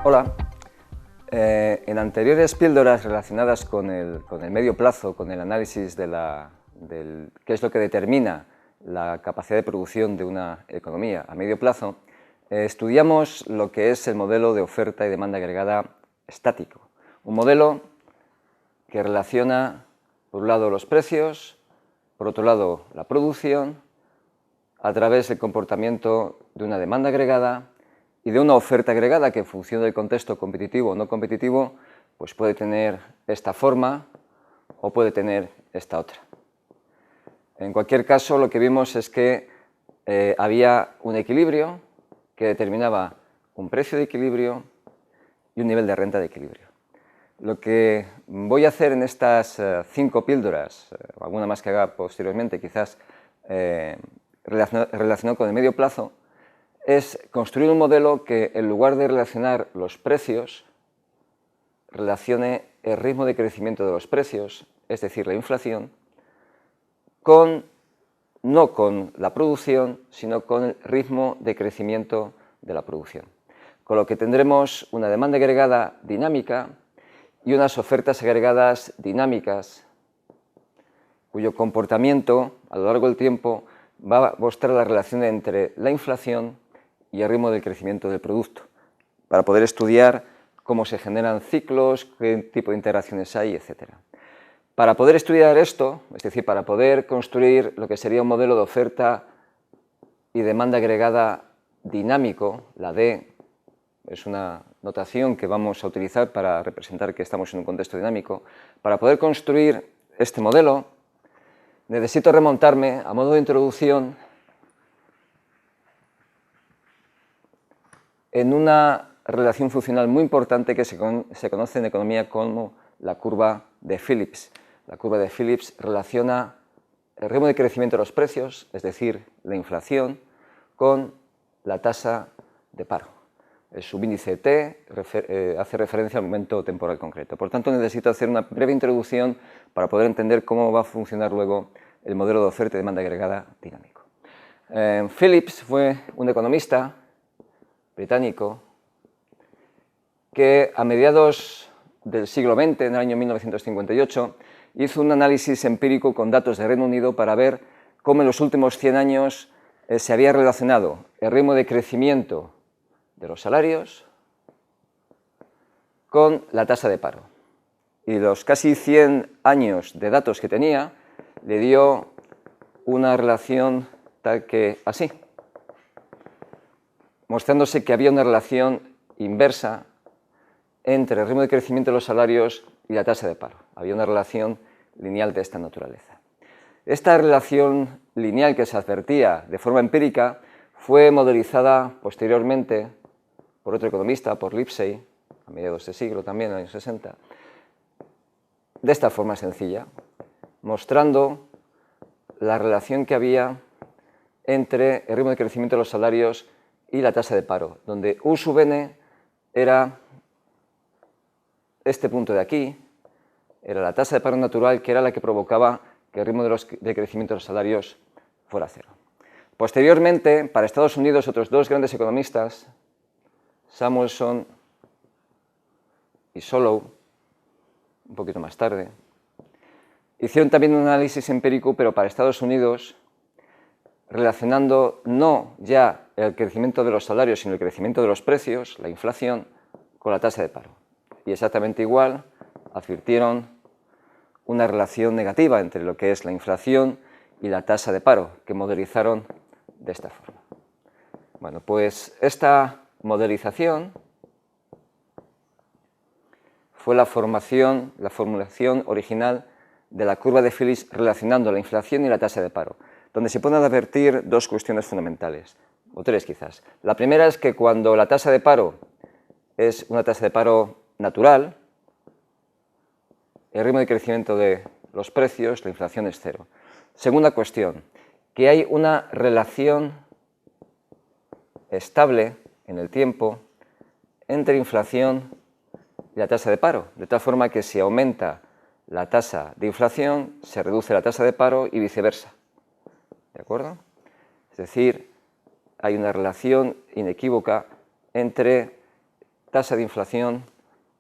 Hola. En anteriores píldoras relacionadas con el medio plazo, con el análisis de qué es lo que determina la capacidad de producción de una economía a medio plazo, estudiamos lo que es el modelo de oferta y demanda agregada estático. Un modelo que relaciona, por un lado, los precios, por otro lado, la producción, a través del comportamiento de una demanda agregada y de una oferta agregada que, en función del contexto competitivo o no competitivo, pues puede tener esta forma o puede tener esta otra. En cualquier caso, lo que vimos es que había un equilibrio que determinaba un precio de equilibrio y un nivel de renta de equilibrio. Lo que voy a hacer en estas 5 píldoras, alguna más que haga posteriormente, quizás relacionado con el medio plazo, es construir un modelo que, en lugar de relacionar los precios, relacione el ritmo de crecimiento de los precios, es decir, la inflación, no con la producción, sino con el ritmo de crecimiento de la producción. Con lo que tendremos una demanda agregada dinámica y unas ofertas agregadas dinámicas, cuyo comportamiento a lo largo del tiempo va a mostrar la relación entre la inflación y el ritmo del crecimiento del producto, para poder estudiar cómo se generan ciclos, qué tipo de interacciones hay, etc. Para poder estudiar esto, es decir, para poder construir lo que sería un modelo de oferta y demanda agregada dinámico, la D es una notación que vamos a utilizar para representar que estamos en un contexto dinámico. Para poder construir este modelo, necesito remontarme, a modo de introducción, en una relación funcional muy importante que se conoce en economía como la curva de Phillips. La curva de Phillips relaciona el ritmo de crecimiento de los precios, es decir, la inflación, con la tasa de paro. El subíndice T hace referencia al momento temporal concreto. Por tanto, necesito hacer una breve introducción para poder entender cómo va a funcionar luego el modelo de oferta y demanda agregada dinámico. Phillips fue un economista británico que a mediados del siglo XX, en el año 1958, hizo un análisis empírico con datos de Reino Unido para ver cómo en los últimos 100 años se había relacionado el ritmo de crecimiento de los salarios con la tasa de paro. Y los casi 100 años de datos que tenía le dio una relación tal que así, mostrándose que había una relación inversa entre el ritmo de crecimiento de los salarios y la tasa de paro. Había una relación lineal de esta naturaleza. Esta relación lineal que se advertía de forma empírica fue modelizada posteriormente por otro economista, por Lipsey, a mediados de siglo también, en los años 60, de esta forma sencilla, mostrando la relación que había entre el ritmo de crecimiento de los salarios y la tasa de paro, donde U sub n era este punto de aquí, era la tasa de paro natural, que era la que provocaba que el ritmo de crecimiento de los salarios fuera cero. Posteriormente, para Estados Unidos, otros dos grandes economistas, Samuelson y Solow, un poquito más tarde, hicieron también un análisis empírico, pero para Estados Unidos, relacionando no ya el crecimiento de los salarios, sino el crecimiento de los precios, la inflación, con la tasa de paro. Y exactamente igual, advirtieron una relación negativa entre lo que es la inflación y la tasa de paro, que modelizaron de esta forma. Bueno, pues esta modelización fue la formulación original de la curva de Phillips relacionando la inflación y la tasa de paro, donde se pueden advertir dos cuestiones fundamentales, o tres quizás. La primera es que cuando la tasa de paro es una tasa de paro natural, el ritmo de crecimiento de los precios, la inflación es cero. Segunda cuestión, que hay una relación estable en el tiempo entre inflación y la tasa de paro, de tal forma que si aumenta la tasa de inflación, se reduce la tasa de paro y viceversa. ¿De acuerdo? Es decir, hay una relación inequívoca entre tasa de inflación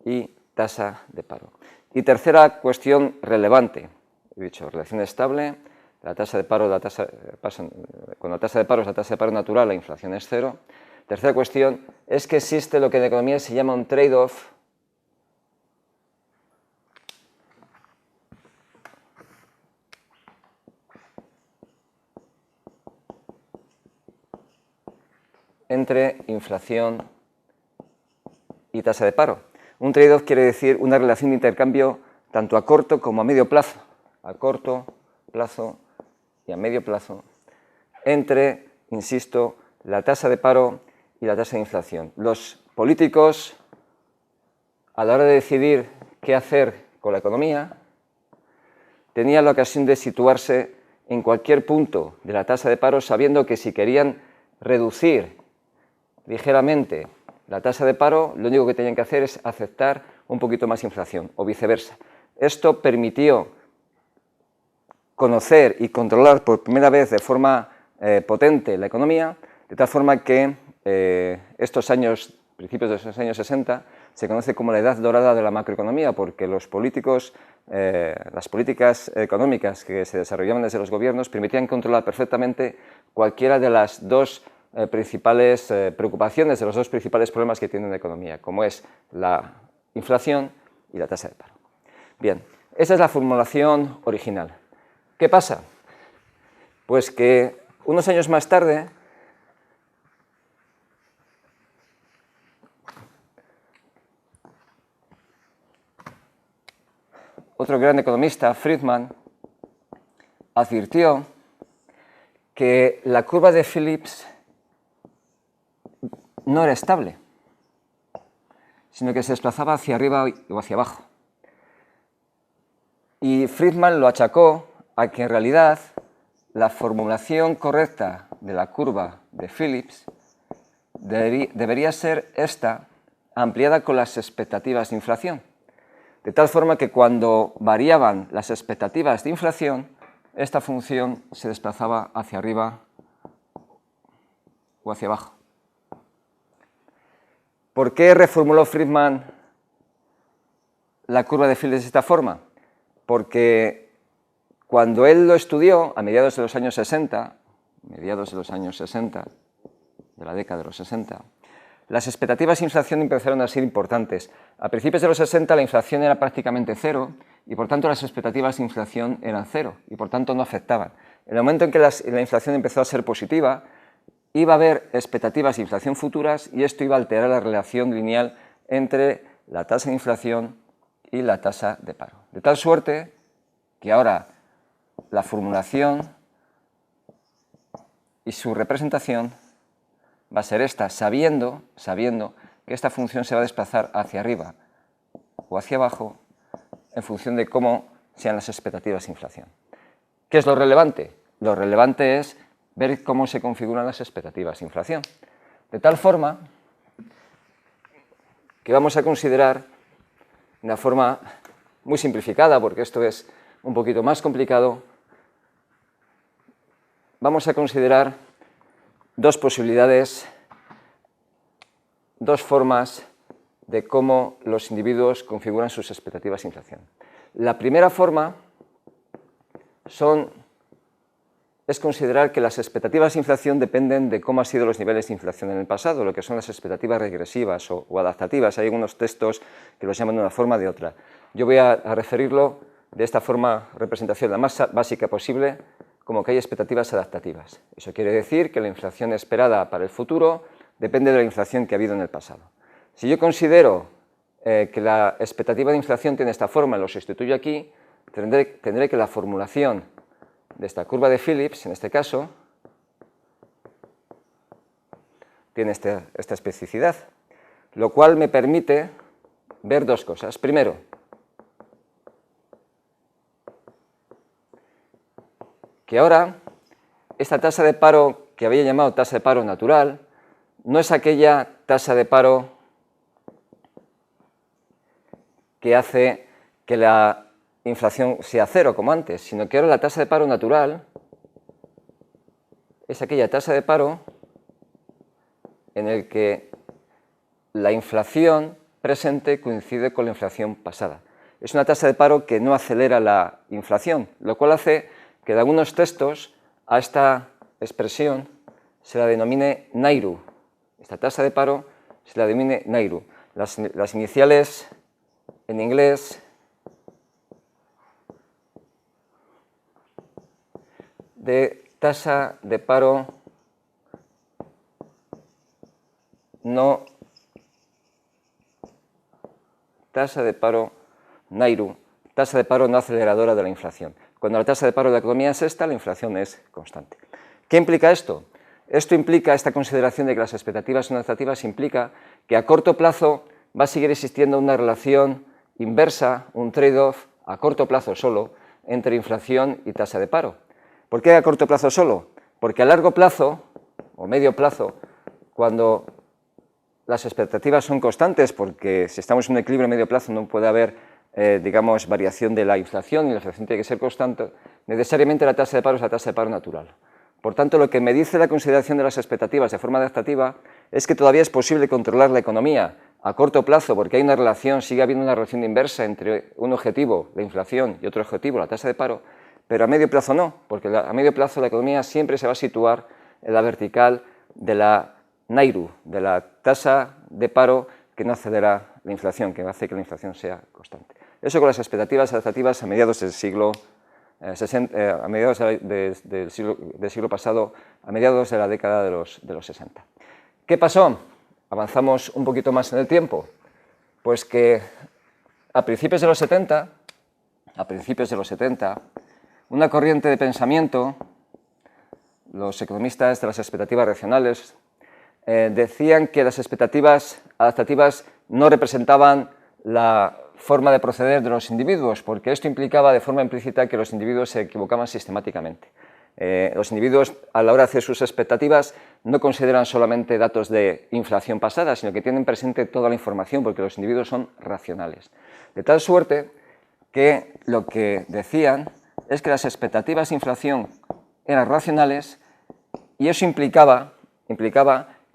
y tasa de paro. Y tercera cuestión relevante, he dicho, relación estable, la tasa de paro, cuando la tasa de paro es la tasa de paro natural, la inflación es cero. Tercera cuestión es que existe lo que en economía se llama un trade-off entre inflación y tasa de paro. Un trade-off quiere decir una relación de intercambio tanto a corto como a medio plazo, a corto plazo y a medio plazo, entre, insisto, la tasa de paro y la tasa de inflación. Los políticos, a la hora de decidir qué hacer con la economía, tenían la ocasión de situarse en cualquier punto de la tasa de paro, sabiendo que si querían reducir ligeramente la tasa de paro, lo único que tenían que hacer es aceptar un poquito más inflación, o viceversa. Esto permitió conocer y controlar por primera vez de forma potente la economía, de tal forma que estos años, principios de los años 60, se conoce como la edad dorada de la macroeconomía, porque los políticos, las políticas económicas que se desarrollaban desde los gobiernos permitían controlar perfectamente cualquiera de las dos principales preocupaciones, de los dos principales problemas que tiene la economía, como es la inflación y la tasa de paro. Bien, esa es la formulación original. ¿Qué pasa? Pues que unos años más tarde, otro gran economista, Friedman, advirtió que la curva de Phillips no era estable, sino que se desplazaba hacia arriba o hacia abajo. Y Friedman lo achacó a que en realidad la formulación correcta de la curva de Phillips debería ser esta, ampliada con las expectativas de inflación. De tal forma que cuando variaban las expectativas de inflación, esta función se desplazaba hacia arriba o hacia abajo. ¿Por qué reformuló Friedman la curva de Phillips de esta forma? Porque cuando él lo estudió, a mediados de los años 60, de la década de los 60, las expectativas de inflación empezaron a ser importantes. A principios de los 60 la inflación era prácticamente cero y por tanto las expectativas de inflación eran cero y por tanto no afectaban. En el momento en que la inflación empezó a ser positiva, iba a haber expectativas de inflación futuras y esto iba a alterar la relación lineal entre la tasa de inflación y la tasa de paro. De tal suerte que ahora la formulación y su representación va a ser esta, sabiendo que esta función se va a desplazar hacia arriba o hacia abajo en función de cómo sean las expectativas de inflación. ¿Qué es lo relevante? Lo relevante es ver cómo se configuran las expectativas de inflación. De tal forma que vamos a considerar de una forma muy simplificada, porque esto es un poquito más complicado, vamos a considerar dos posibilidades, dos formas de cómo los individuos configuran sus expectativas de inflación. La primera forma es considerar que las expectativas de inflación dependen de cómo han sido los niveles de inflación en el pasado, lo que son las expectativas regresivas o adaptativas. Hay algunos textos que los llaman de una forma o de otra. Yo voy a referirlo de esta forma, representación la más básica posible, como que hay expectativas adaptativas. Eso quiere decir que la inflación esperada para el futuro depende de la inflación que ha habido en el pasado. Si yo considero que la expectativa de inflación tiene esta forma y lo sustituyo aquí, tendré que la formulación de esta curva de Phillips, en este caso, tiene esta especificidad, lo cual me permite ver dos cosas. Primero, que ahora esta tasa de paro que había llamado tasa de paro natural no es aquella tasa de paro que hace que la inflación sea cero como antes, sino que ahora la tasa de paro natural es aquella tasa de paro en el que la inflación presente coincide con la inflación pasada. Es una tasa de paro que no acelera la inflación, lo cual hace que en algunos textos a esta expresión se la denomine NAIRU. Esta tasa de paro se la denomine NAIRU. Las iniciales en inglés de tasa de paro no NAIRU, tasa de paro no aceleradora de la inflación. Cuando la tasa de paro de la economía es esta, la inflación es constante. ¿Qué implica esto? Esto implica, esta consideración de que las expectativas son adaptativas, implica que a corto plazo va a seguir existiendo una relación inversa, un trade-off, a corto plazo solo, entre inflación y tasa de paro. ¿Por qué a corto plazo solo? Porque a largo plazo, o medio plazo, cuando las expectativas son constantes, porque si estamos en un equilibrio a medio plazo no puede haber, digamos, variación de la inflación, y la inflación tiene que ser constante, necesariamente la tasa de paro es la tasa de paro natural. Por tanto, lo que me dice la consideración de las expectativas de forma adaptativa es que todavía es posible controlar la economía a corto plazo, porque hay una relación, sigue habiendo una relación inversa entre un objetivo, la inflación, y otro objetivo, la tasa de paro, pero a medio plazo no, porque a medio plazo la economía siempre se va a situar en la vertical de la NAIRU, de la tasa de paro que no acelera la inflación, que hace que la inflación sea constante. Eso con las expectativas adaptativas a mediados del siglo a mediados del siglo pasado, a mediados de la década de los 60. ¿Qué pasó? Avanzamos un poquito más en el tiempo. Pues que a principios de los 70, una corriente de pensamiento, los economistas de las expectativas racionales, decían que las expectativas adaptativas no representaban la forma de proceder de los individuos, porque esto implicaba de forma implícita que los individuos se equivocaban sistemáticamente. Los individuos, a la hora de hacer sus expectativas, no consideran solamente datos de inflación pasada, sino que tienen presente toda la información, porque los individuos son racionales. De tal suerte que lo que decían es que las expectativas de inflación eran racionales, y eso implicaba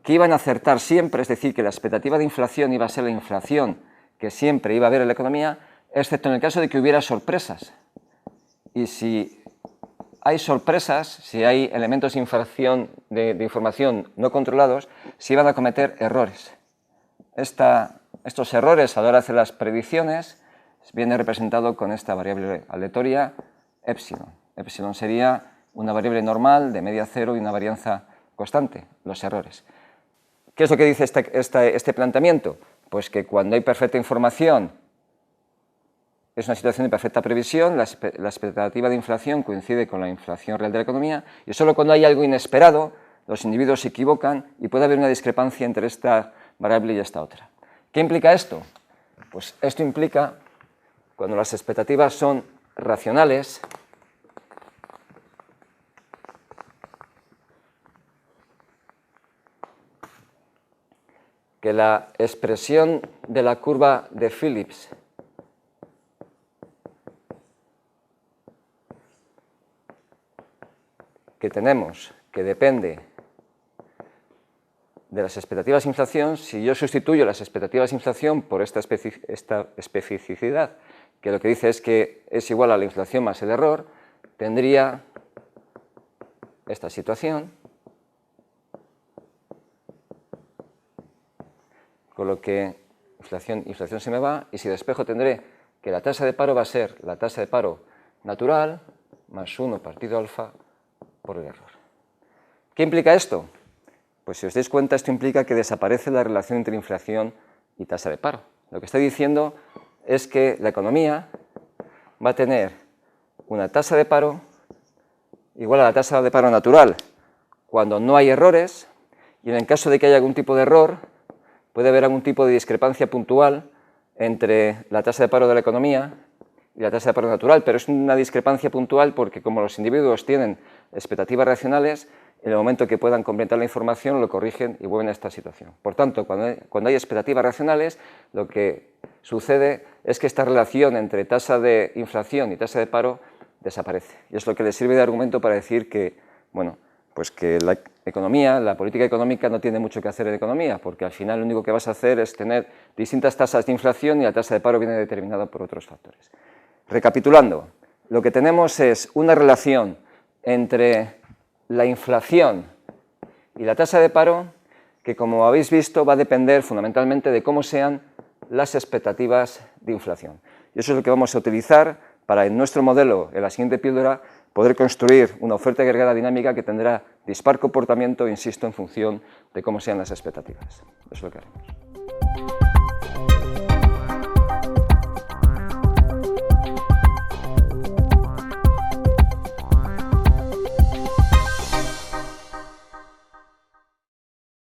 que iban a acertar siempre, es decir, que la expectativa de inflación iba a ser la inflación que siempre iba a haber en la economía, excepto en el caso de que hubiera sorpresas. Y si hay sorpresas, si hay elementos de información no controlados, se iban a cometer errores. Estos errores a la hora de hacer las predicciones viene representado con esta variable aleatoria epsilon. Epsilon sería una variable normal de media cero y una varianza constante, los errores. ¿Qué es lo que dice este planteamiento? Pues que cuando hay perfecta información es una situación de perfecta previsión, la expectativa de inflación coincide con la inflación real de la economía, y solo cuando hay algo inesperado los individuos se equivocan y puede haber una discrepancia entre esta variable y esta otra. ¿Qué implica esto? Pues esto implica, cuando las expectativas son racionales, que la expresión de la curva de Phillips que tenemos, que depende de las expectativas de inflación, si yo sustituyo las expectativas de inflación por esta especificidad, que lo que dice es que es igual a la inflación más el error, tendría esta situación, con lo que inflación se me va, y si despejo tendré que la tasa de paro va a ser la tasa de paro natural más 1 partido alfa por el error. ¿Qué implica esto? Pues si os dais cuenta, esto implica que desaparece la relación entre inflación y tasa de paro. Lo que está diciendo es que la economía va a tener una tasa de paro igual a la tasa de paro natural cuando no hay errores, y en el caso de que haya algún tipo de error, puede haber algún tipo de discrepancia puntual entre la tasa de paro de la economía y la tasa de paro natural, pero es una discrepancia puntual porque como los individuos tienen expectativas racionales, en el momento que puedan completar la información lo corrigen y vuelven a esta situación. Por tanto, cuando hay expectativas racionales, lo que sucede es que esta relación entre tasa de inflación y tasa de paro desaparece. Y es lo que les sirve de argumento para decir que, bueno, Pues que la economía, la política económica no tiene mucho que hacer en economía, porque al final lo único que vas a hacer es tener distintas tasas de inflación y la tasa de paro viene determinada por otros factores. Recapitulando, lo que tenemos es una relación entre la inflación y la tasa de paro que, como habéis visto, va a depender fundamentalmente de cómo sean las expectativas de inflación. Y eso es lo que vamos a utilizar para, en nuestro modelo, en la siguiente píldora, poder construir una oferta agregada dinámica que tendrá dispar comportamiento, insisto, en función de cómo sean las expectativas. Eso es lo que haremos.